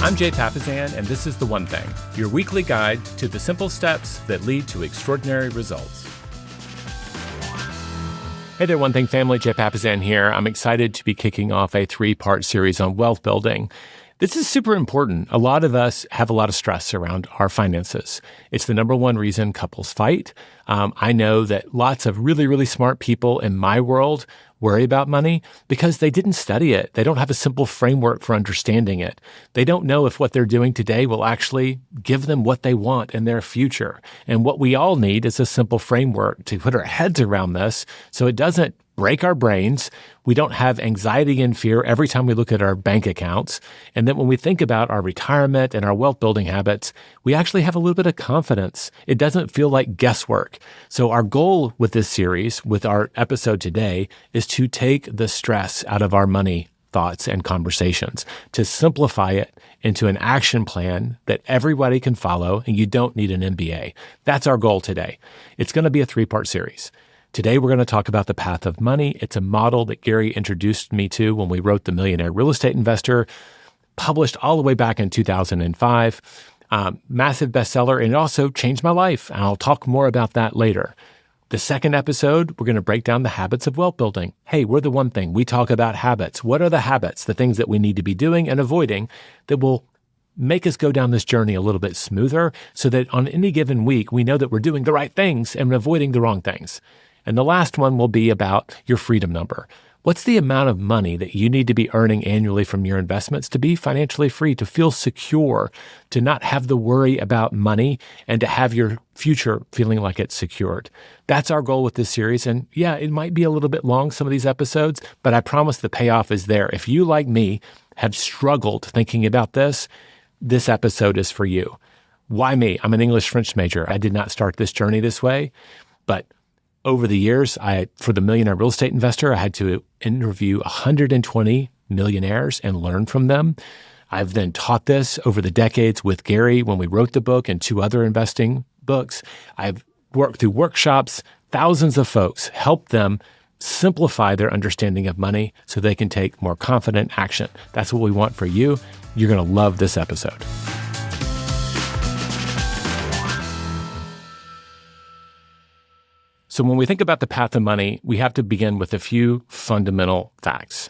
I'm Jay Papasan, and this is The One Thing, your weekly guide to the simple steps that lead to extraordinary results. Hey there, One Thing family, Jay Papasan here. I'm excited to be kicking off a 3-part series on wealth building. This is super important. A lot of us have a lot of stress around our finances. It's the number one reason couples fight. I know that lots of really, really smart people in my world worry about money because they didn't study it. They don't have a simple framework for understanding it. They don't know if what they're doing today will actually give them what they want in their future. And what we all need is a simple framework to put our heads around this so it doesn't break our brains. We don't have anxiety and fear every time we look at our bank accounts. And then when we think about our retirement and our wealth building habits, we actually have a little bit of confidence. It doesn't feel like guesswork. So our goal with this series, with our episode today, is to take the stress out of our money thoughts and conversations, to simplify it into an action plan that everybody can follow, and you don't need an MBA. That's our goal today. It's going to be a 3-part series. Today, we're going to talk about the path of money. It's a model that Gary introduced me to when we wrote The Millionaire Real Estate Investor, published all the way back in 2005. Massive bestseller, and it also changed my life. And I'll talk more about that later. The second episode, we're going to break down the habits of wealth building. Hey, we're The One Thing. We talk about habits. What are the habits, the things that we need to be doing and avoiding that will make us go down this journey a little bit smoother so that on any given week, we know that we're doing the right things and avoiding the wrong things. And the last one will be about your freedom number. What's the amount of money that you need to be earning annually from your investments to be financially free, to feel secure, to not have the worry about money, and to have your future feeling like it's secured? That's our goal with this series. And yeah, it might be a little bit long, some of these episodes, but I promise the payoff is there. If you, like me, have struggled thinking about this episode is for you. Why me? I'm an English-French major. I did not start this journey this way, but over the years, for the Millionaire Real Estate Investor, I had to interview 120 millionaires and learn from them. I've then taught this over the decades with Gary when we wrote the book and 2 other investing books. I've worked through workshops, thousands of folks, helped them simplify their understanding of money so they can take more confident action. That's what we want for you. You're going to love this episode. So when we think about the path of money, we have to begin with a few fundamental facts.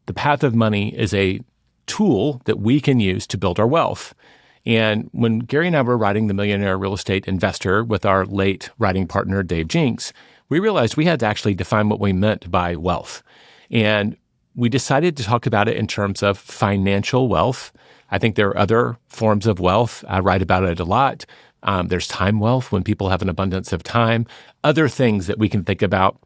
The path of money is a tool that we can use to build our wealth. And when Gary and I were writing The Millionaire Real Estate Investor with our late writing partner, Dave Jinks, we realized we had to actually define what we meant by wealth. And we decided to talk about it in terms of financial wealth. I think there are other forms of wealth. I write about it a lot. There's time wealth, when people have an abundance of time. Other things that we can think about: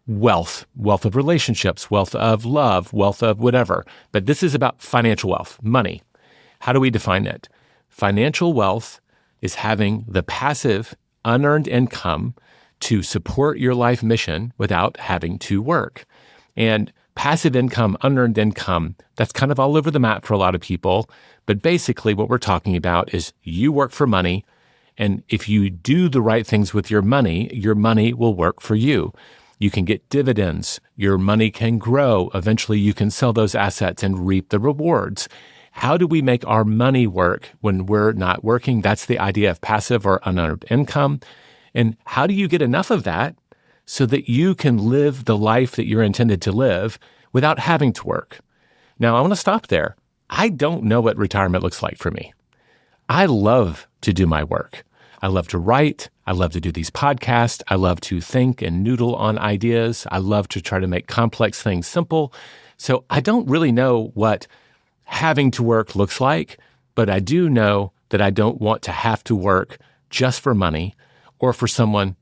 wealth of relationships, wealth of love, wealth of whatever. But this is about financial wealth, money. How do we define it? Financial wealth is having the passive, unearned income to support your life mission without having to work. And passive income, unearned income, that's kind of all over the map for a lot of people. But basically what we're talking about is you work for money, and if you do the right things with your money will work for you. You can get dividends. Your money can grow. Eventually you can sell those assets and reap the rewards. How do we make our money work when we're not working? That's the idea of passive or unearned income. And how do you get enough of that so that you can live the life that you're intended to live without having to work? Now, I want to stop there. I don't know what retirement looks like for me. I love to do my work. I love to write. I love to do these podcasts. I love to think and noodle on ideas. I love to try to make complex things simple. So I don't really know what having to work looks like, but I do know that I don't want to have to work just for money or for someone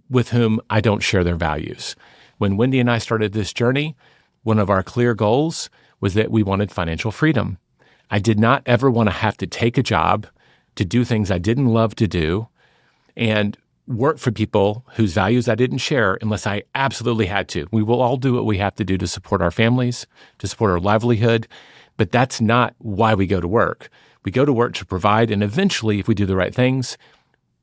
with whom I don't share their values. When Wendy and I started this journey, one of our clear goals was that we wanted financial freedom. I did not ever want to have to take a job to do things I didn't love to do and work for people whose values I didn't share unless I absolutely had to. We will all do what we have to do to support our families, to support our livelihood, but that's not why we go to work. We go to work to provide, and eventually, if we do the right things,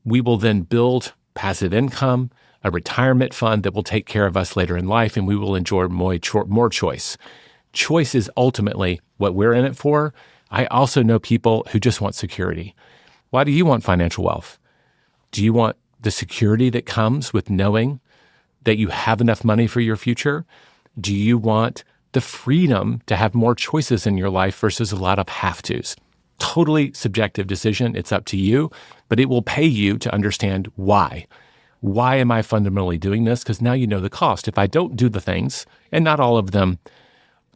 we will then build passive income, a retirement fund that will take care of us later in life, and we will enjoy more choice. Choice is ultimately what we're in it for. I also know people who just want security. Why do you want financial wealth? Do you want the security that comes with knowing that you have enough money for your future? Do you want the freedom to have more choices in your life versus a lot of have-tos? Totally subjective decision. It's up to you, but it will pay you to understand why. Why am I fundamentally doing this? Because now you know the cost. If I don't do the things, and not all of them,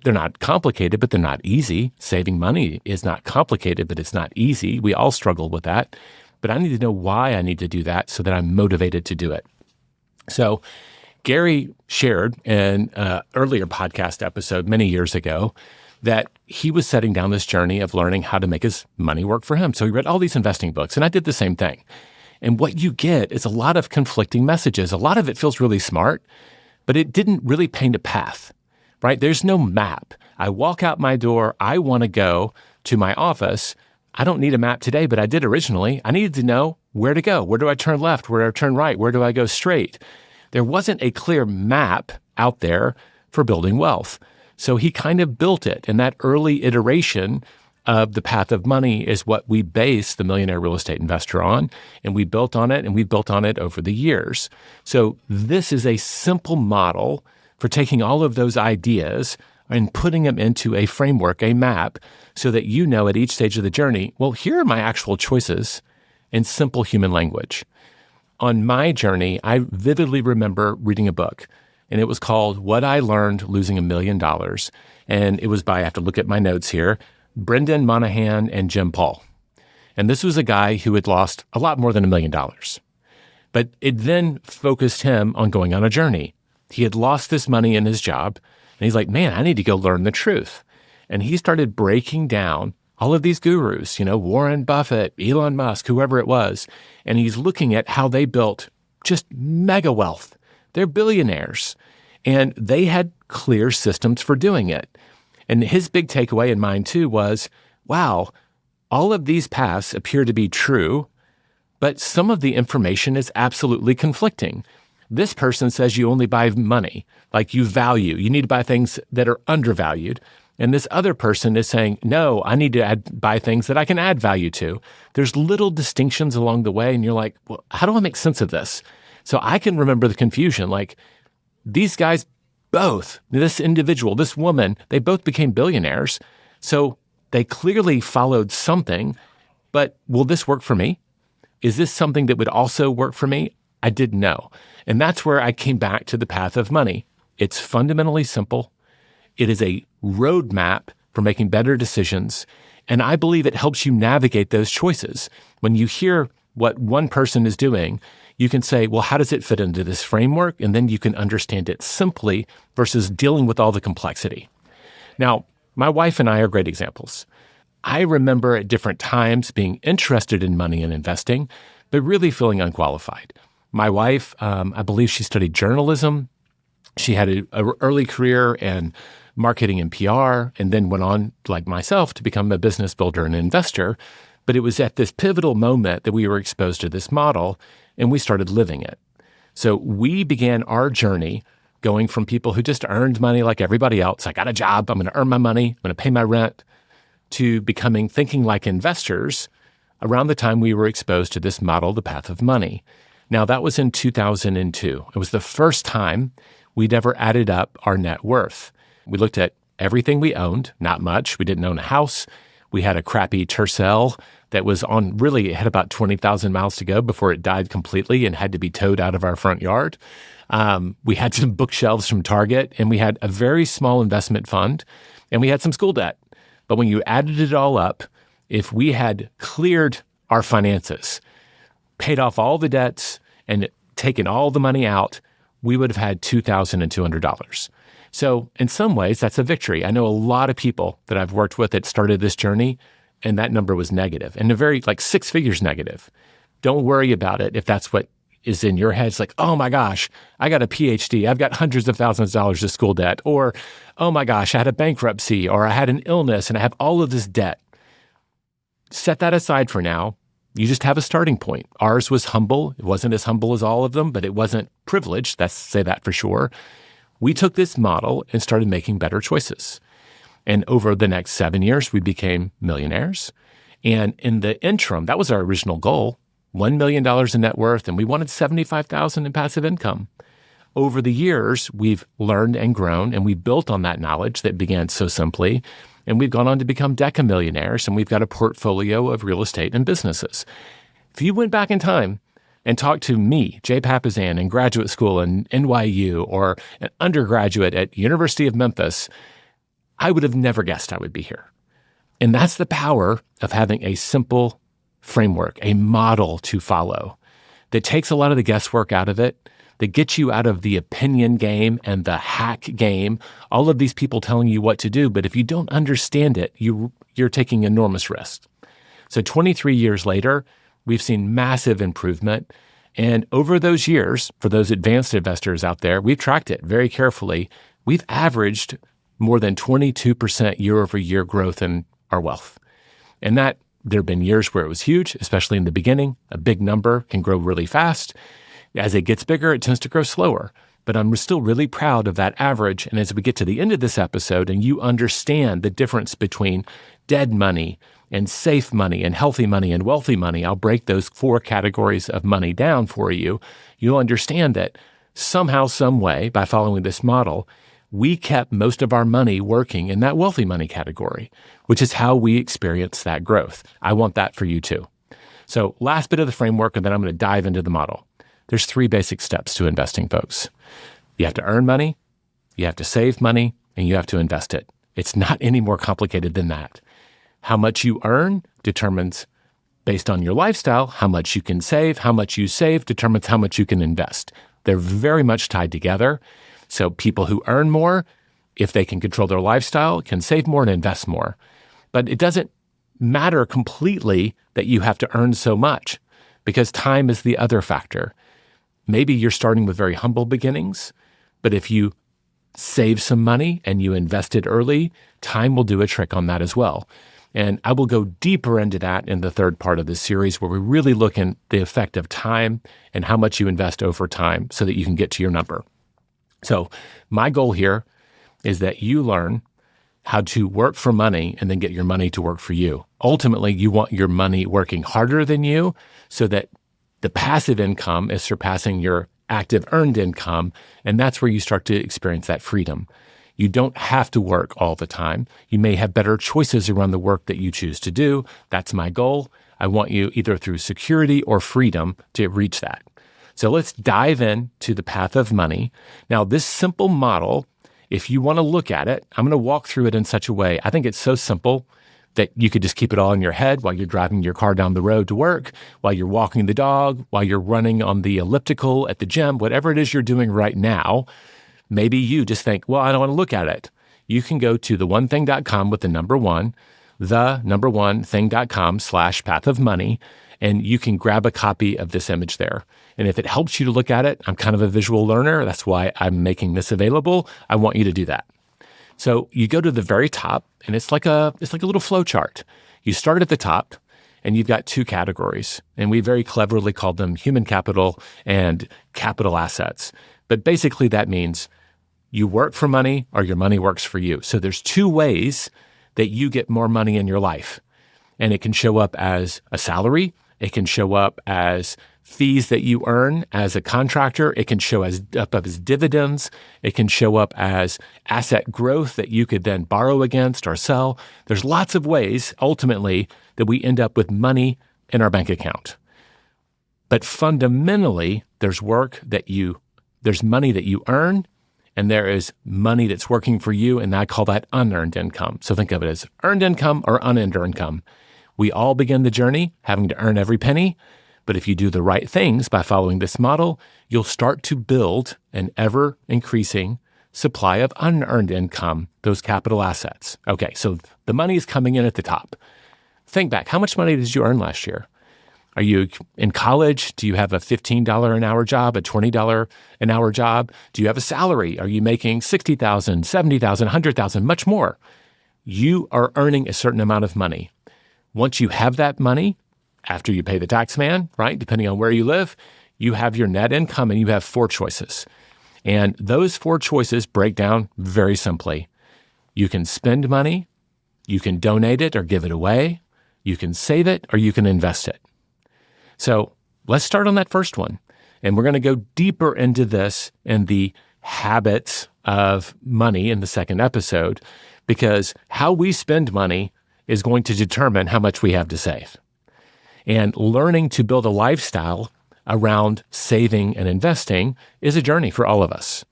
they're not complicated, but they're not easy. Saving money is not complicated, but it's not easy. We all struggle with that. But I need to know why I need to do that so that I'm motivated to do it. So Gary shared in an earlier podcast episode many years ago that he was setting down this journey of learning how to make his money work for him. So he read all these investing books, and I did the same thing. And what you get is a lot of conflicting messages. A lot of it feels really smart, but it didn't really paint a path, right? There's no map. I walk out my door. I want to go to my office. I don't need a map today, but I did originally. I needed to know where to go. Where do I turn left? Where do I turn right? Where do I go straight? There wasn't a clear map out there for building wealth. So he kind of built it. And that early iteration of the path of money is what we base the Millionaire Real Estate Investor on. And we built on it, and we built on it over the years. So this is a simple model for taking all of those ideas and putting them into a framework, a map, so that you know at each stage of the journey, well, here are my actual choices in simple human language. On my journey, I vividly remember reading a book, and it was called What I Learned Losing $1 Million. And it was by, I have to look at my notes here, Brendan Monahan and Jim Paul. And this was a guy who had lost a lot more than $1 million. But it then focused him on going on a journey. He had lost this money in his job, and he's like, man, I need to go learn the truth. And he started breaking down all of these gurus, Warren Buffett, Elon Musk, whoever it was. And he's looking at how they built just mega wealth. They're billionaires. And they had clear systems for doing it. And his big takeaway, and mine too, was, wow, all of these paths appear to be true, but some of the information is absolutely conflicting. This person says you only buy money, like you value. You need to buy things that are undervalued. And this other person is saying, no, I need to buy things that I can add value to. There's little distinctions along the way, and you're like, well, how do I make sense of this? So I can remember the confusion. Like, these guys both, this individual, this woman, they both became billionaires. So they clearly followed something, but will this work for me? Is this something that would also work for me? I didn't know. And that's where I came back to the path of money. It's fundamentally simple. It is a roadmap for making better decisions. And I believe it helps you navigate those choices. When you hear what one person is doing, you can say, well, how does it fit into this framework? And then you can understand it simply versus dealing with all the complexity. Now, my wife and I are great examples. I remember at different times being interested in money and investing, but really feeling unqualified. My wife, I believe she studied journalism. She had an early career in marketing and PR, and then went on, like myself, to become a business builder and investor. But it was at this pivotal moment that we were exposed to this model, and we started living it. So we began our journey going from people who just earned money like everybody else. I got a job, I'm going to earn my money, I'm going to pay my rent, to becoming thinking like investors around the time we were exposed to this model, the path of money. Now, that was in 2002. It was the first time we'd ever added up our net worth. We looked at everything we owned, not much. We didn't own a house. We had a crappy Tercel that was on, really, it had about 20,000 miles to go before it died completely and had to be towed out of our front yard. We had some bookshelves from Target, and we had a very small investment fund, and we had some school debt. But when you added it all up, if we had cleared our finances, paid off all the debts, and taken all the money out, we would have had $2,200. So in some ways, that's a victory. I know a lot of people that I've worked with that started this journey, and that number was negative, and a very, like, 6 figures negative. Don't worry about it if that's what is in your head. It's like, oh my gosh, I got a PhD. I've got hundreds of thousands of dollars of school debt. Or, oh my gosh, I had a bankruptcy, or I had an illness and I have all of this debt. Set that aside for now. You just have a starting point. Ours was humble. It wasn't as humble as all of them, but it wasn't privileged. Let's say that for sure. We took this model and started making better choices. And over the next 7 years, we became millionaires. And in the interim, that was our original goal, $1 million in net worth, and we wanted $75,000 in passive income. Over the years, we've learned and grown, and we built on that knowledge that began so simply, and we've gone on to become decamillionaires, and we've got a portfolio of real estate and businesses. If you went back in time and talked to me, Jay Papasan, in graduate school in NYU or an undergraduate at University of Memphis, I would have never guessed I would be here. And that's the power of having a simple framework, a model to follow that takes a lot of the guesswork out of it, that gets you out of the opinion game and the hack game, all of these people telling you what to do. But if you don't understand it, you're taking enormous risks. So 23 years later, we've seen massive improvement. And over those years, for those advanced investors out there, we've tracked it very carefully. We've averaged more than 22% year-over-year growth in our wealth. And that there have been years where it was huge, especially in the beginning. A big number can grow really fast. As it gets bigger, it tends to grow slower. But I'm still really proud of that average. And as we get to the end of this episode and you understand the difference between dead money and safe money and healthy money and wealthy money, I'll break those 4 categories of money down for you. You'll understand that somehow, some way, by following this model, we kept most of our money working in that wealthy money category, which is how we experience that growth. I want that for you too. So last bit of the framework, and then I'm going to dive into the model. There's 3 basic steps to investing, folks. You have to earn money, you have to save money, and you have to invest it. It's not any more complicated than that. How much you earn determines, based on your lifestyle, how much you can save. How much you save determines how much you can invest. They're very much tied together. So people who earn more, if they can control their lifestyle, can save more and invest more. But it doesn't matter completely that you have to earn so much because time is the other factor. Maybe you're starting with very humble beginnings, but if you save some money and you invest it early, time will do a trick on that as well. And I will go deeper into that in the third part of this series where we really look at the effect of time and how much you invest over time so that you can get to your number. So my goal here is that you learn how to work for money and then get your money to work for you. Ultimately, you want your money working harder than you so that the passive income is surpassing your active earned income, and that's where you start to experience that freedom. You don't have to work all the time. You may have better choices around the work that you choose to do. That's my goal. I want you either through security or freedom to reach that. So let's dive into the path of money. Now, this simple model, if you want to look at it, I'm going to walk through it in such a way. I think it's so simple that you could just keep it all in your head while you're driving your car down the road to work, while you're walking the dog, while you're running on the elliptical at the gym, whatever it is you're doing right now. Maybe you just think, well, I don't want to look at it. You can go to theonething.com with the number one, the1thing.com/path of money, and you can grab a copy of this image there. And if it helps you to look at it, I'm kind of a visual learner. That's why I'm making this available. I want you to do that. So you go to the very top, and it's like a little flow chart. You start at the top, and you've got 2 categories, and we very cleverly called them human capital and capital assets. But basically that means you work for money or your money works for you. So there's 2 ways that you get more money in your life. And it can show up as a salary. It can show up as fees that you earn as a contractor. It can show up as dividends. It can show up as asset growth that you could then borrow against or sell. There's lots of ways, ultimately, that we end up with money in our bank account. But fundamentally, there's money that you earn, and there is money that's working for you, and I call that unearned income. So think of it as earned income or unearned income. We all begin the journey having to earn every penny, but if you do the right things by following this model, you'll start to build an ever-increasing supply of unearned income, those capital assets. Okay, so the money is coming in at the top. Think back, how much money did you earn last year? Are you in college? Do you have a $15 an hour job, a $20 an hour job? Do you have a salary? Are you making $60,000, $70,000, $100,000, much more? You are earning a certain amount of money. Once you have that money, after you pay the tax man, right, depending on where you live, you have your net income and you have 4 choices. And those 4 choices break down very simply. You can spend money, you can donate it or give it away, you can save it, or you can invest it. So let's start on that first one. And we're going to go deeper into this in the habits of money in the second episode, because how we spend money is going to determine how much we have to save. And learning to build a lifestyle around saving and investing is a journey for all of us.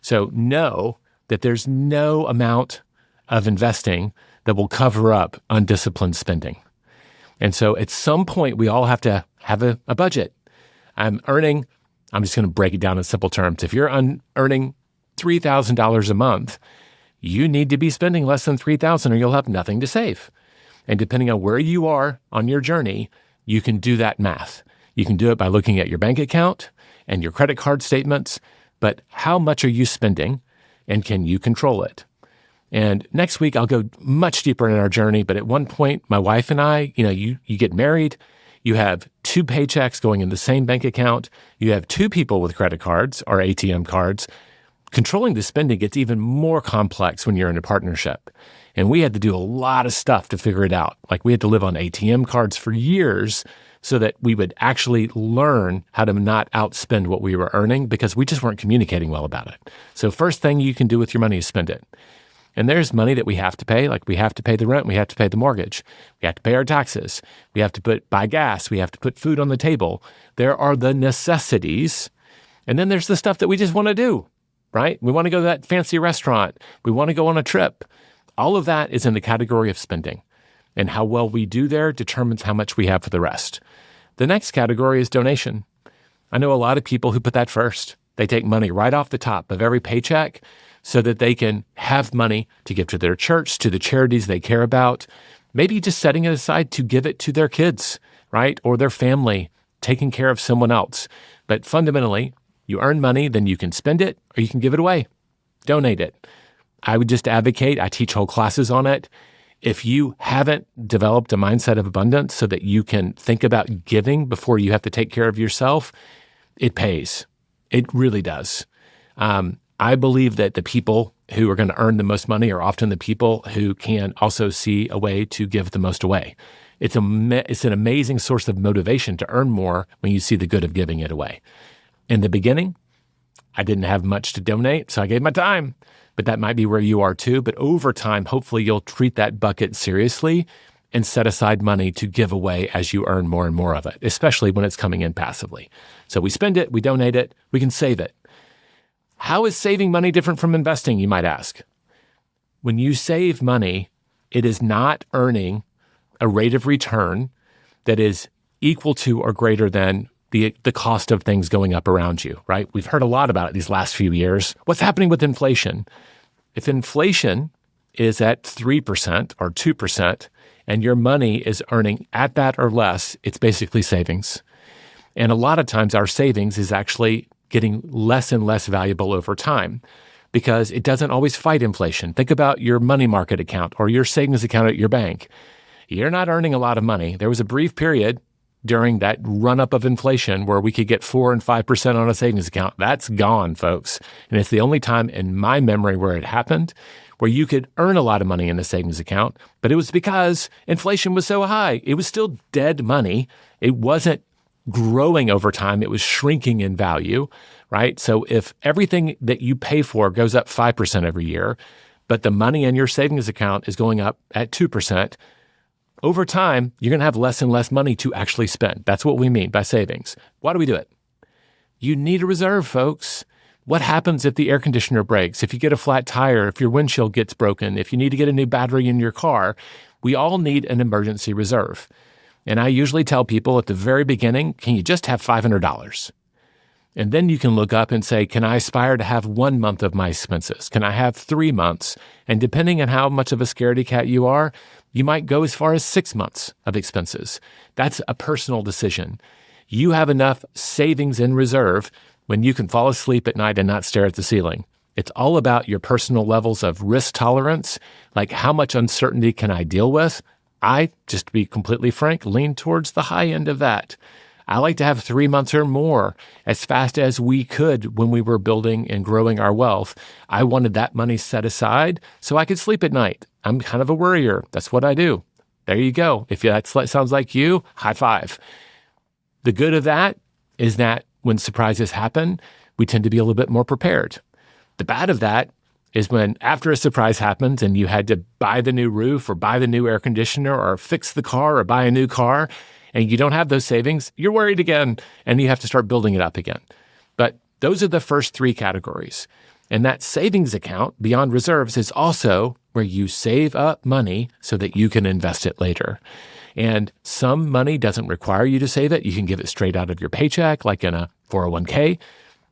So know that there's no amount of investing that will cover up undisciplined spending. And so at some point, we all have to have a budget. I'm just going to break it down in simple terms. If you're earning $3,000 a month, you need to be spending less than $3,000 or you'll have nothing to save. And depending on where you are on your journey, you can do that math. You can do it by looking at your bank account and your credit card statements, but how much are you spending and can you control it? And next week, I'll go much deeper in our journey. But at one point, my wife and I, you get married, you have 2 paychecks going in the same bank account, you have 2 people with credit cards or ATM cards. Controlling the spending gets even more complex when you're in a partnership. And we had to do a lot of stuff to figure it out. Like we had to live on ATM cards for years so that we would actually learn how to not outspend what we were earning because we just weren't communicating well about it. So first thing you can do with your money is spend it. And there's money that we have to pay, like we have to pay the rent, we have to pay the mortgage, we have to pay our taxes, we have to buy gas, we have to put food on the table. There are the necessities. And then there's the stuff that we just want to do, right? We want to go to that fancy restaurant. We want to go on a trip. All of that is in the category of spending. And how well we do there determines how much we have for the rest. The next category is donation. I know a lot of people who put that first. They take money right off the top of every paycheck so that they can have money to give to their church, to the charities they care about, maybe just setting it aside to give it to their kids, right? Or their family, taking care of someone else. But fundamentally, you earn money, then you can spend it or you can give it away, donate it. I would just advocate, I teach whole classes on it. If you haven't developed a mindset of abundance so that you can think about giving before you have to take care of yourself, it pays. It really does. I believe that the people who are going to earn the most money are often the people who can also see a way to give the most away. It's an amazing source of motivation to earn more when you see the good of giving it away. In the beginning, I didn't have much to donate, so I gave my time. But that might be where you are too. But over time, hopefully you'll treat that bucket seriously and set aside money to give away as you earn more and more of it, especially when it's coming in passively. So we spend it, we donate it, we can save it. How is saving money different from investing, you might ask? When you save money, it is not earning a rate of return that is equal to or greater than the cost of things going up around you, right? We've heard a lot about it these last few years. What's happening with inflation? If inflation is at 3% or 2% and your money is earning at that or less, it's basically savings. And a lot of times our savings is actually getting less and less valuable over time because it doesn't always fight inflation. Think about your money market account or your savings account at your bank. You're not earning a lot of money. There was a brief period during that run-up of inflation where we could get 4 and 5% on a savings account. That's gone, folks. And it's the only time in my memory where it happened where you could earn a lot of money in a savings account, but it was because inflation was so high. It was still dead money. It wasn't growing over time. It was shrinking in value, right? So if everything that you pay for goes up 5% every year, but the money in your savings account is going up at 2%, over time, you're going to have less and less money to actually spend. That's what we mean by savings. Why do we do it? You need a reserve, folks. What happens if the air conditioner breaks, if you get a flat tire, if your windshield gets broken, if you need to get a new battery in your car? We all need an emergency reserve. And I usually tell people at the very beginning, can you just have $500? And then you can look up and say, can I aspire to have 1 month of my expenses? Can I have 3 months? And depending on how much of a scaredy cat you are, you might go as far as 6 months of expenses. That's a personal decision. You have enough savings in reserve when you can fall asleep at night and not stare at the ceiling. It's all about your personal levels of risk tolerance, like how much uncertainty can I deal with? I, just to be completely frank, lean towards the high end of that. I like to have 3 months or more, as fast as we could when we were building and growing our wealth. I wanted that money set aside so I could sleep at night. I'm kind of a worrier. That's what I do. There you go. If that sounds like you, high five. The good of that is that when surprises happen, we tend to be a little bit more prepared. The bad of that is when after a surprise happens and you had to buy the new roof or buy the new air conditioner or fix the car or buy a new car and you don't have those savings, you're worried again and you have to start building it up again. But those are the first three categories. And that savings account beyond reserves is also where you save up money so that you can invest it later. And some money doesn't require you to save it. You can give it straight out of your paycheck, like in a 401k.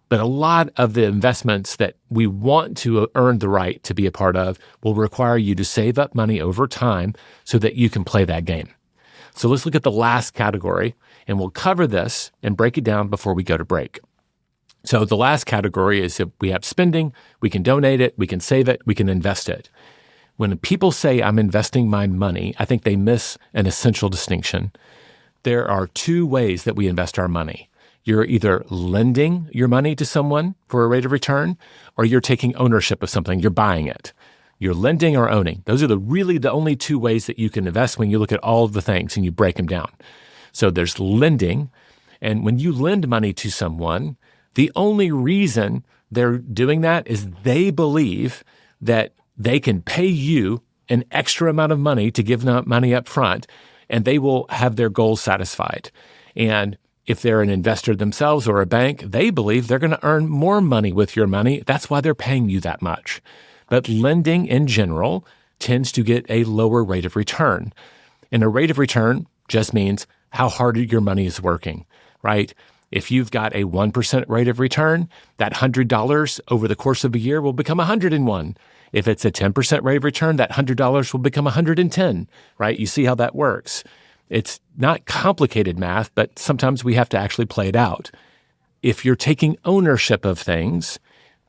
But a lot of the investments that we want to earn the right to be a part of will require you to save up money over time so that you can play that game. So let's look at the last category, and we'll cover this and break it down before we go to break. So the last category is if we have spending, we can donate it, we can save it, we can invest it. When people say I'm investing my money, I think they miss an essential distinction. There are two ways that we invest our money. You're either lending your money to someone for a rate of return, or you're taking ownership of something. You're buying it. You're lending or owning. Those are really the only two ways that you can invest when you look at all of the things and you break them down. So there's lending. And when you lend money to someone, the only reason they're doing that is they believe that they can pay you an extra amount of money to give them money up front, and they will have their goals satisfied. And if they're an investor themselves or a bank, they believe they're going to earn more money with your money. That's why they're paying you that much. But lending in general tends to get a lower rate of return. And a rate of return just means how hard your money is working, right? If you've got a 1% rate of return, that $100 over the course of a year will become $101. If it's a 10% rate of return, that $100 will become $110, right? You see how that works. It's not complicated math, but sometimes we have to actually play it out. If you're taking ownership of things,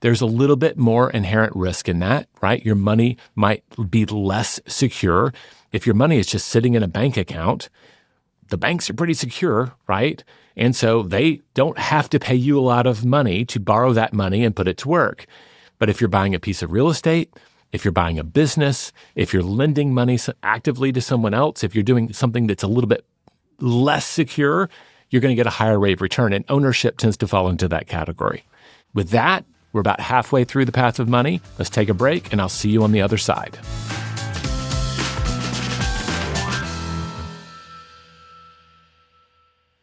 there's a little bit more inherent risk in that, right? Your money might be less secure. If your money is just sitting in a bank account, the banks are pretty secure, right? And so they don't have to pay you a lot of money to borrow that money and put it to work. But if you're buying a piece of real estate, if you're buying a business, if you're lending money actively to someone else, if you're doing something that's a little bit less secure, you're going to get a higher rate of return, and ownership tends to fall into that category. With that, we're about halfway through the path of money. Let's take a break, and I'll see you on the other side.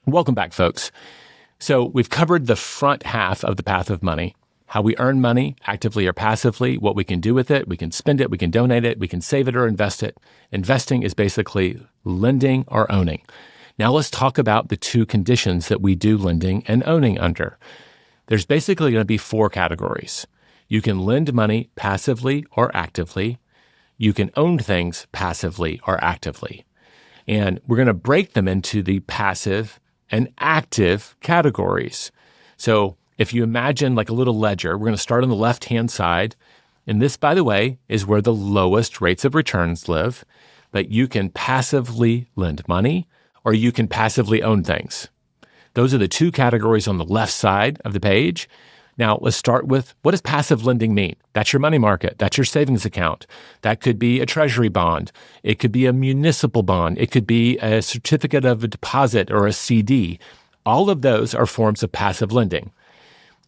Welcome back, folks. So we've covered the front half of the path of money. How we earn money, actively or passively, what we can do with it. We can spend it, we can donate it, we can save it or invest it. Investing is basically lending or owning. Now let's talk about the two conditions that we do lending and owning under. There's basically going to be four categories. You can lend money passively or actively. You can own things passively or actively. And we're going to break them into the passive and active categories. So if you imagine like a little ledger, we're going to start on the left-hand side. And this, by the way, is where the lowest rates of returns live. But you can passively lend money or you can passively own things. Those are the two categories on the left side of the page. Now, let's start with, what does passive lending mean? That's your money market. That's your savings account. That could be a treasury bond. It could be a municipal bond. It could be a certificate of a deposit or a CD. All of those are forms of passive lending.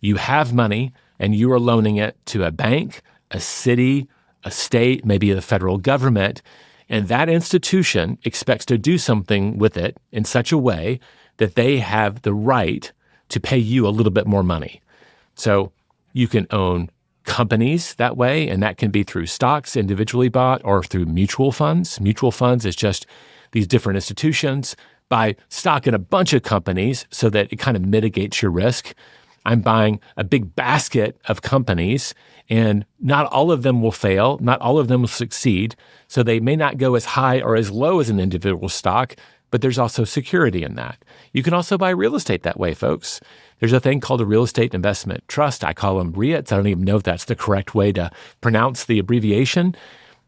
You have money and you are loaning it to a bank, a city, a state, maybe the federal government, and that institution expects to do something with it in such a way that they have the right to pay you a little bit more money. So you can own companies that way, and that can be through stocks individually bought or through mutual funds. Mutual funds is just these different institutions buy stock in a bunch of companies so that it kind of mitigates your risk. I'm buying a big basket of companies, and not all of them will fail. Not all of them will succeed. So they may not go as high or as low as an individual stock, but there's also security in that. You can also buy real estate that way, folks. There's a thing called a real estate investment trust. I call them REITs. I don't even know if that's the correct way to pronounce the abbreviation,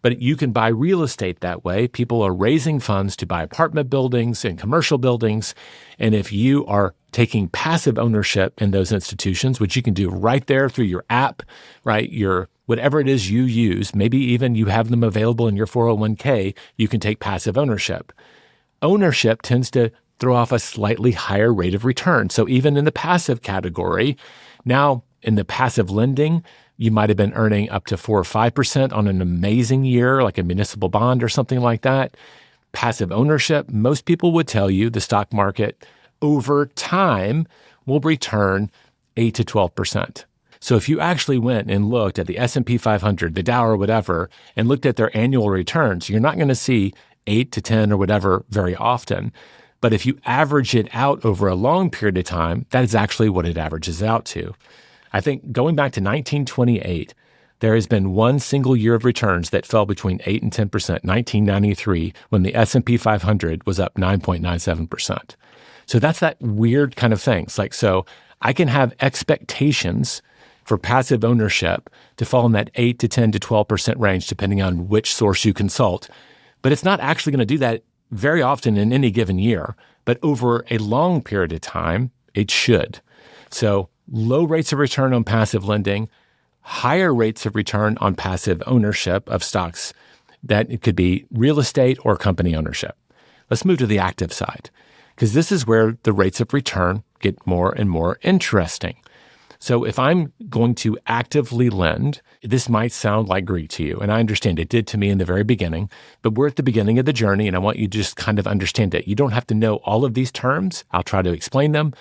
But you can buy real estate that way. People are raising funds to buy apartment buildings and commercial buildings. And if you are taking passive ownership in those institutions, which you can do right there through your app, right? Your whatever it is you use, maybe even you have them available in your 401k, you can take passive ownership. Ownership tends to throw off a slightly higher rate of return. So even in the passive category, now in the passive lending, you might have been earning up to 4 or 5% on an amazing year, like a municipal bond or something like that. Passive ownership, most people would tell you the stock market over time will return 8 to 12%. So if you actually went and looked at the S&P 500, the Dow or whatever, and looked at their annual returns, you're not going to see 8 to 10 or whatever very often. But if you average it out over a long period of time, that is actually what it averages out to. I think going back to 1928, there has been one single year of returns that fell between 8 and 10%, 1993, when the S&P 500 was up 9.97%. So that's that weird kind of thing. It's like, so I can have expectations for passive ownership to fall in that 8 to 10 to 12% range, depending on which source you consult. But it's not actually going to do that very often in any given year. But over a long period of time, it should. So low rates of return on passive lending, higher rates of return on passive ownership of stocks. That it could be real estate or company ownership. Let's move to the active side, because this is where the rates of return get more and more interesting. So if I'm going to actively lend, this might sound like Greek to you, and I understand it did to me in the very beginning, but we're at the beginning of the journey, and I want you to just kind of understand it. You don't have to know all of these terms. I'll try to explain them,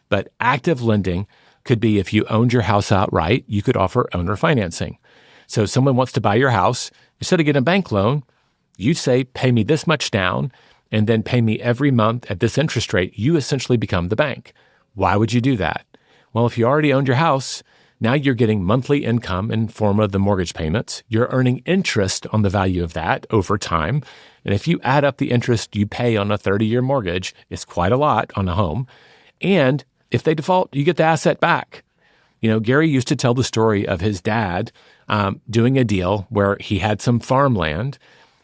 but active lending could be if you owned your house outright, you could offer owner financing. So if someone wants to buy your house, instead of getting a bank loan, you say, pay me this much down and then pay me every month at this interest rate. You essentially become the bank. Why would you do that? Well, if you already owned your house, now you're getting monthly income in form of the mortgage payments. You're earning interest on the value of that over time. And if you add up the interest you pay on a 30-year mortgage, it's quite a lot on a home. And if they default, you get the asset back. You know, Gary used to tell the story of his dad doing a deal where he had some farmland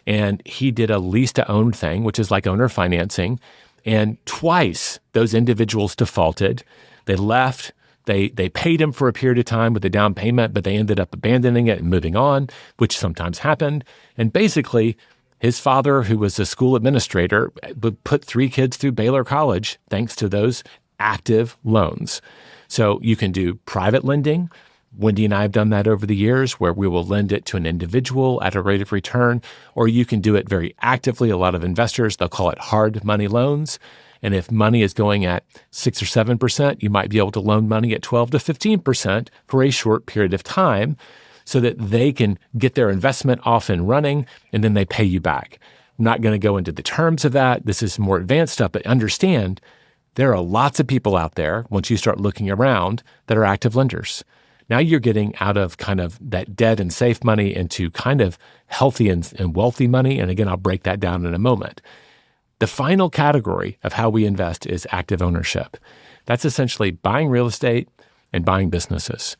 and he did a lease to own thing, which is like owner financing. And twice those individuals defaulted. They left. They paid him for a period of time with a down payment, but they ended up abandoning it and moving on, which sometimes happened. And basically, his father, who was a school administrator, would put 3 kids through Baylor College thanks to those active loans. So you can do private lending. Wendy and I have done that over the years where we will lend it to an individual at a rate of return, or you can do it very actively. A lot of investors, they'll call it hard money loans. And if money is going at 6 or 7%, you might be able to loan money at 12 to 15% for a short period of time so that they can get their investment off and running and then they pay you back. I'm not going to go into the terms of that. This is more advanced stuff, but understand there are lots of people out there, once you start looking around, that are active lenders. Now you're getting out of kind of that debt and safe money into kind of healthy and wealthy money. And again, I'll break that down in a moment. The final category of how we invest is active ownership. That's essentially buying real estate and buying businesses.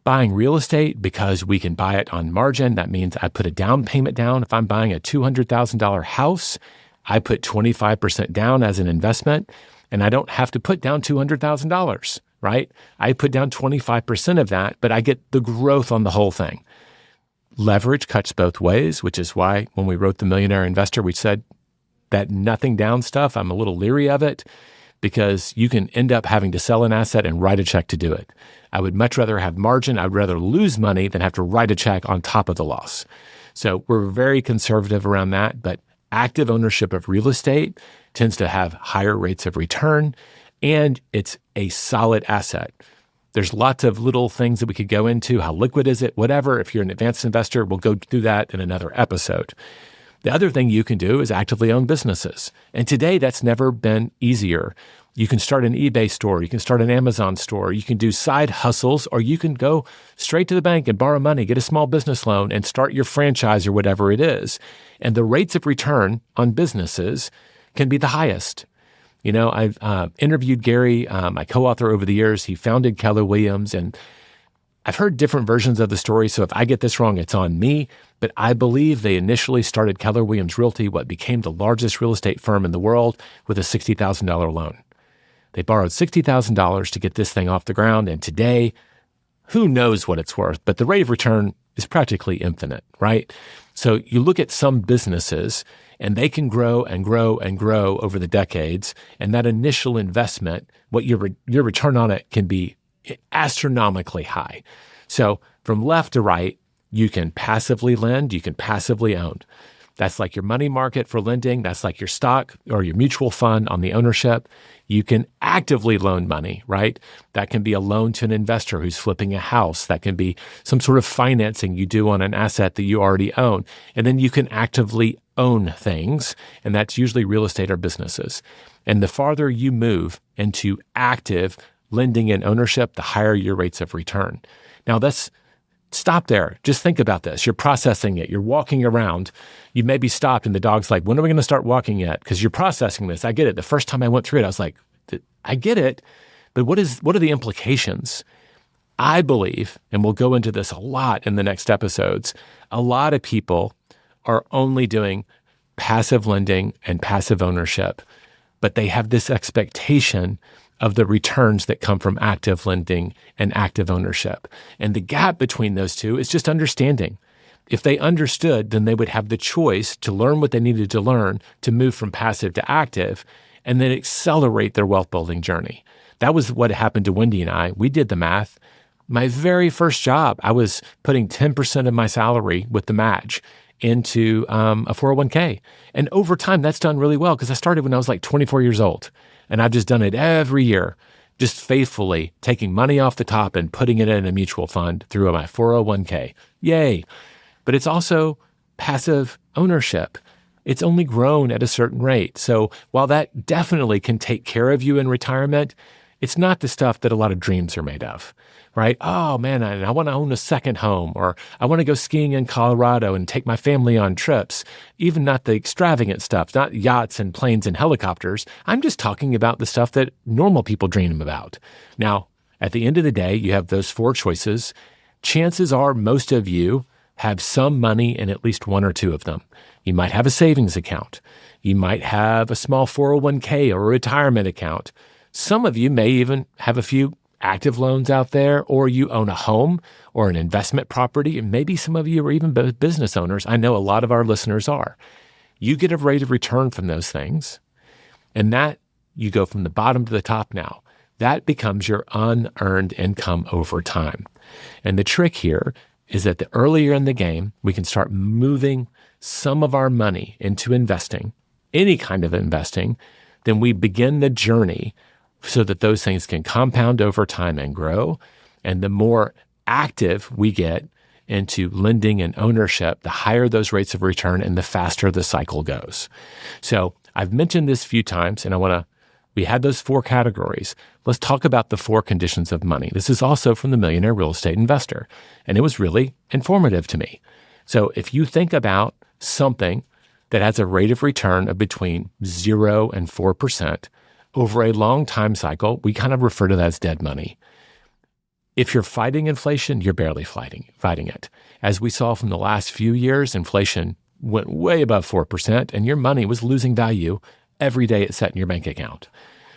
Buying real estate because we can buy it on margin. That means I put a down payment down. If I'm buying a $200,000 house, I put 25% down as an investment, and I don't have to put down $200,000, right? I put down 25% of that, but I get the growth on the whole thing. Leverage cuts both ways, which is why when we wrote The Millionaire Investor, we said that nothing down stuff, I'm a little leery of it because you can end up having to sell an asset and write a check to do it. I would much rather have margin. I'd rather lose money than have to write a check on top of the loss. So we're very conservative around that, but active ownership of real estate tends to have higher rates of return, and it's a solid asset. There's lots of little things that we could go into. How liquid is it? Whatever. If you're an advanced investor, we'll go through that in another episode. The other thing you can do is actively own businesses. And today, that's never been easier. You can start an eBay store. You can start an Amazon store. You can do side hustles, or you can go straight to the bank and borrow money, get a small business loan, and start your franchise or whatever it is. And the rates of return on businesses can be the highest. You know, I've interviewed Gary, my co-author over the years. He founded Keller Williams, and I've heard different versions of the story, so if I get this wrong, it's on me, but I believe they initially started Keller Williams Realty, what became the largest real estate firm in the world, with a $60,000 loan. They borrowed $60,000 to get this thing off the ground, and today, who knows what it's worth, but the rate of return is practically infinite, right? So you look at some businesses, and they can grow and grow and grow over the decades, and that initial investment, what your return on it can be astronomically high. So from left to right, you can passively lend, you can passively own. That's like your money market for lending. That's like your stock or your mutual fund on the ownership. You can actively loan money, right? That can be a loan to an investor who's flipping a house. That can be some sort of financing you do on an asset that you already own. And then you can actively own things, and that's usually real estate or businesses. And the farther you move into active lending and ownership, the higher your rates of return. Now, stop there. Just think about this. You're processing it. You're walking around. You may be stopped and the dog's like, when are we going to start walking yet? Because you're processing this. I get it. The first time I went through it, I was like, I get it. But what are the implications? I believe, and we'll go into this a lot in the next episodes, a lot of people are only doing passive lending and passive ownership, but they have this expectation of the returns that come from active lending and active ownership. And the gap between those two is just understanding. If they understood, then they would have the choice to learn what they needed to learn to move from passive to active and then accelerate their wealth building journey. That was what happened to Wendy and I. We did the math. My very first job, I was putting 10% of my salary with the match into a 401k. And over time, that's done really well because I started when I was like 24 years old. And I've just done it every year, just faithfully taking money off the top and putting it in a mutual fund through my 401k. Yay. But it's also passive ownership. It's only grown at a certain rate. So while that definitely can take care of you in retirement, it's not the stuff that a lot of dreams are made of, right? Oh man, I want to own a second home, or I want to go skiing in Colorado and take my family on trips. Even not the extravagant stuff, not yachts and planes and helicopters. I'm just talking about the stuff that normal people dream about. Now, at the end of the day, you have those four choices. Chances are most of you have some money in at least one or two of them. You might have a savings account. You might have a small 401k or a retirement account. Some of you may even have a few active loans out there, or you own a home or an investment property, and maybe some of you are even business owners. I know a lot of our listeners are. You get a rate of return from those things, and that you go from the bottom to the top now. That becomes your unearned income over time. And the trick here is that the earlier in the game, we can start moving some of our money into investing, any kind of investing, then we begin the journey so that those things can compound over time and grow. And the more active we get into lending and ownership, the higher those rates of return and the faster the cycle goes. So I've mentioned this a few times, and we had those four categories. Let's talk about the four conditions of money. This is also from the Millionaire Real Estate Investor, and it was really informative to me. So if you think about something that has a rate of return of between 0 and 4%, over a long time cycle, we kind of refer to that as dead money. If you're fighting inflation, you're barely fighting it. As we saw from the last few years, inflation went way above 4%, and your money was losing value every day it sat in your bank account.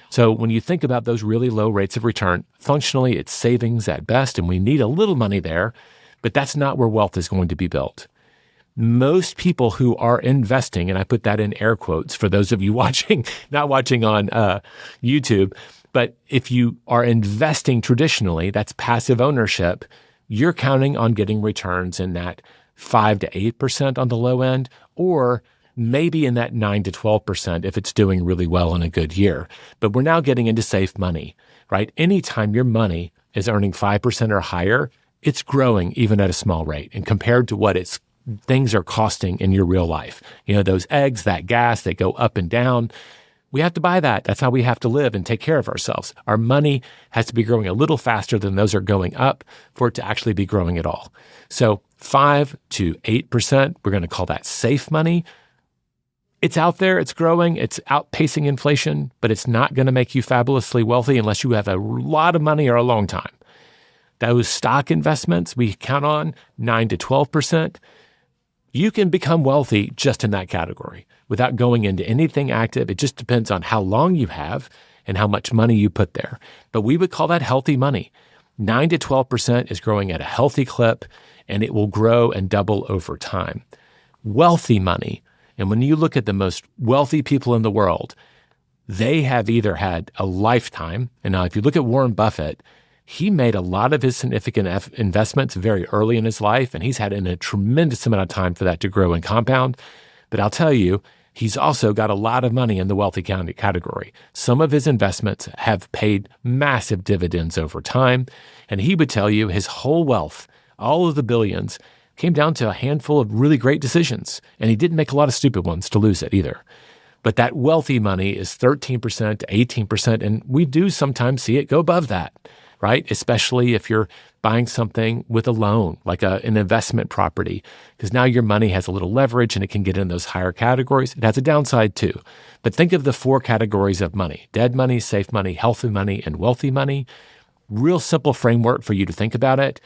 So when you think about those really low rates of return, functionally it's savings at best, and we need a little money there, but that's not where wealth is going to be built. Most people who are investing, and I put that in air quotes for those of you not watching on YouTube, but if you are investing traditionally, that's passive ownership, you're counting on getting returns in that 5 to 8% on the low end, or maybe in that 9 to 12% if it's doing really well in a good year. But we're now getting into safe money, right? Anytime your money is earning 5% or higher, it's growing even at a small rate. And compared to what things are costing in your real life, those eggs, that gas, they go up and down. We have to buy that. That's how we have to live and take care of ourselves. Our money has to be growing a little faster than those are going up for it to actually be growing at all. So 5 to 8%, we're going to call that safe money. It's out there, it's growing, it's outpacing inflation, but it's not going to make you fabulously wealthy unless you have a lot of money or a long time. those stock investments we count on 9 to 12%, you can become wealthy just in that category without going into anything active. It just depends on how long you have and how much money you put there. But we would call that healthy money. 9 to 12% is growing at a healthy clip, and it will grow and double over time. Wealthy money, and when you look at the most wealthy people in the world, they have either had a lifetime, and now if you look at Warren Buffett, he made a lot of his significant investments very early in his life, and he's had a tremendous amount of time for that to grow and compound. But I'll tell you, he's also got a lot of money in the wealthy category. Some of his investments have paid massive dividends over time, and he would tell you his whole wealth, all of the billions, came down to a handful of really great decisions, and he didn't make a lot of stupid ones to lose it either. But that wealthy money is 13% to 18%, and we do sometimes see it go above that, right? Especially if you're buying something with a loan, like an investment property, because now your money has a little leverage and it can get in those higher categories. It has a downside too. But think of the 4 categories of money: dead money, safe money, healthy money, and wealthy money. Real simple framework for you to think about it.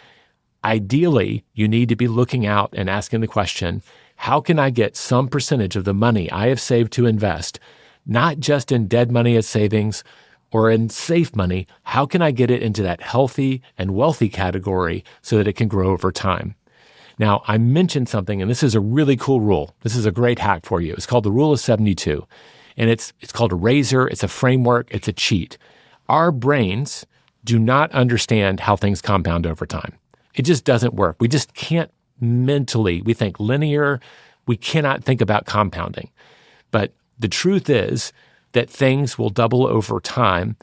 Ideally, you need to be looking out and asking the question, how can I get some percentage of the money I have saved to invest, not just in dead money as savings or in safe money? How can I get it into that healthy and wealthy category so that it can grow over time? Now, I mentioned something, and this is a really cool rule. This is a great hack for you. It's called the Rule of 72, and it's called a razor. It's a framework. It's a cheat. Our brains do not understand how things compound over time. It just doesn't work. We just can't mentally. We think linear. We cannot think about compounding. But the truth is that things will double over time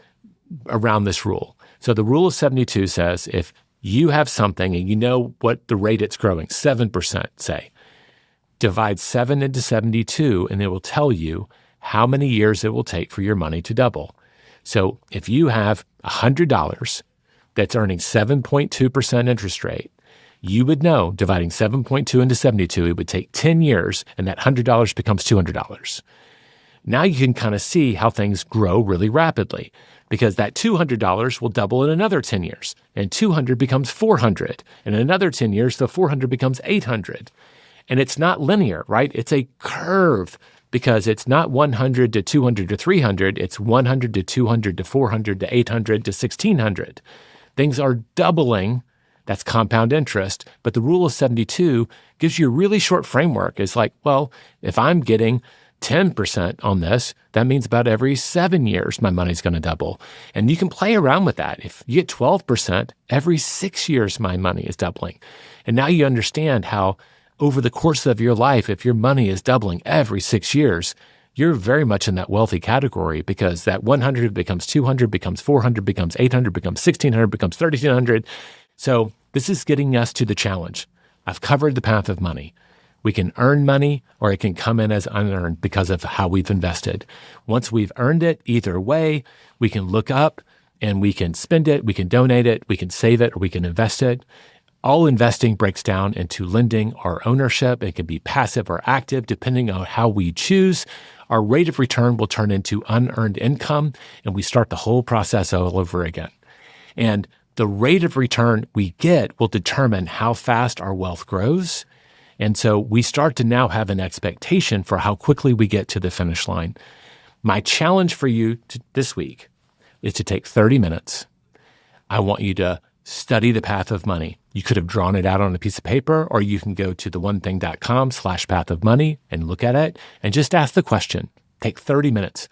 around this rule. So the Rule of 72 says if you have something and you know what the rate it's growing, 7%, say, divide 7 into 72, and it will tell you how many years it will take for your money to double. So if you have $100 that's earning 7.2% interest rate, you would know, dividing 7.2 into 72, it would take 10 years, and that $100 becomes $200. Now you can kind of see how things grow really rapidly, because that $200 will double in another 10 years, and 200 becomes 400, and in another 10 years, the 400 becomes 800. And it's not linear, right? It's a curve, because it's not 100 to 200 to 300, it's 100 to 200 to 400 to 800 to 1600. Things are doubling. That's compound interest. But the Rule of 72 gives you a really short framework. It's like, well, if I'm getting 10% on this, that means about every 7 years my money's going to double. And you can play around with that. If you get 12%, every 6 years my money is doubling. And now you understand how over the course of your life, if your money is doubling every 6 years, you're very much in that wealthy category, because that 100 becomes 200, becomes 400, becomes 800, becomes 1600, becomes 3200. So this is getting us to the challenge. I've covered the path of money. We can earn money, or it can come in as unearned because of how we've invested. Once we've earned it, either way, we can look up and we can spend it, we can donate it, we can save it, or we can invest it. All investing breaks down into lending or ownership. It can be passive or active, depending on how we choose. Our rate of return will turn into unearned income, and we start the whole process all over again. And the rate of return we get will determine how fast our wealth grows. And so we start to now have an expectation for how quickly we get to the finish line. My challenge for you this week is to take 30 minutes. I want you to study the path of money. You could have drawn it out on a piece of paper, or you can go to theonething.com/pathofmoney and look at it and just ask the question. Take 30 minutes.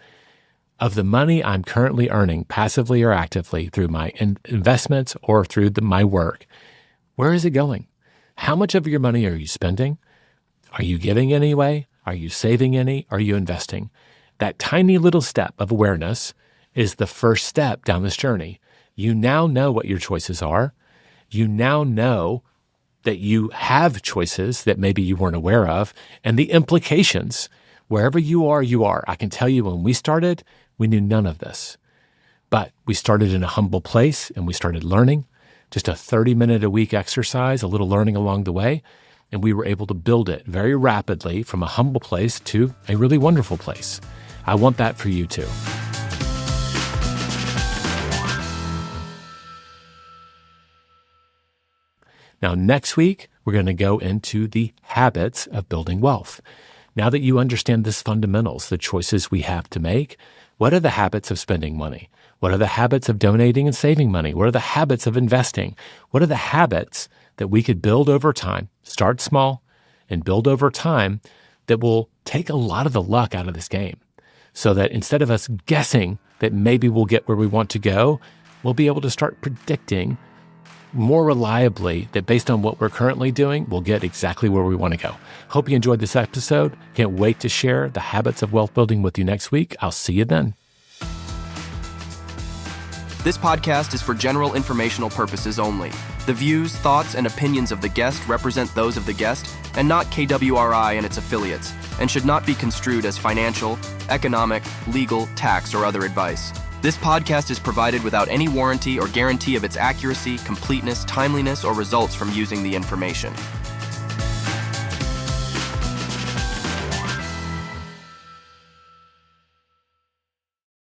Of the money I'm currently earning, passively or actively, through my investments or through my work, where is it going? How much of your money are you spending? Are you giving any away? Are you saving any? Are you investing? That tiny little step of awareness is the first step down this journey. You now know what your choices are. You now know that you have choices that maybe you weren't aware of, and the implications. Wherever you are, you are. I can tell you, when we started, we knew none of this. But we started in a humble place, and we started learning. Just a 30-minute-a-week exercise, a little learning along the way, and we were able to build it very rapidly from a humble place to a really wonderful place. I want that for you too. Now, next week, we're going to go into the habits of building wealth. Now that you understand this fundamentals, the choices we have to make, what are the habits of spending money? What are the habits of donating and saving money? What are the habits of investing? What are the habits that we could build over time, start small and build over time, that will take a lot of the luck out of this game, so that instead of us guessing that maybe we'll get where we want to go, we'll be able to start predicting more reliably that based on what we're currently doing, we'll get exactly where we want to go. Hope you enjoyed this episode. Can't wait to share the habits of wealth building with you next week. I'll see you then. This podcast is for general informational purposes only. The views, thoughts, and opinions of the guest represent those of the guest and not KWRI and its affiliates, and should not be construed as financial, economic, legal, tax, or other advice. This podcast is provided without any warranty or guarantee of its accuracy, completeness, timeliness, or results from using the information.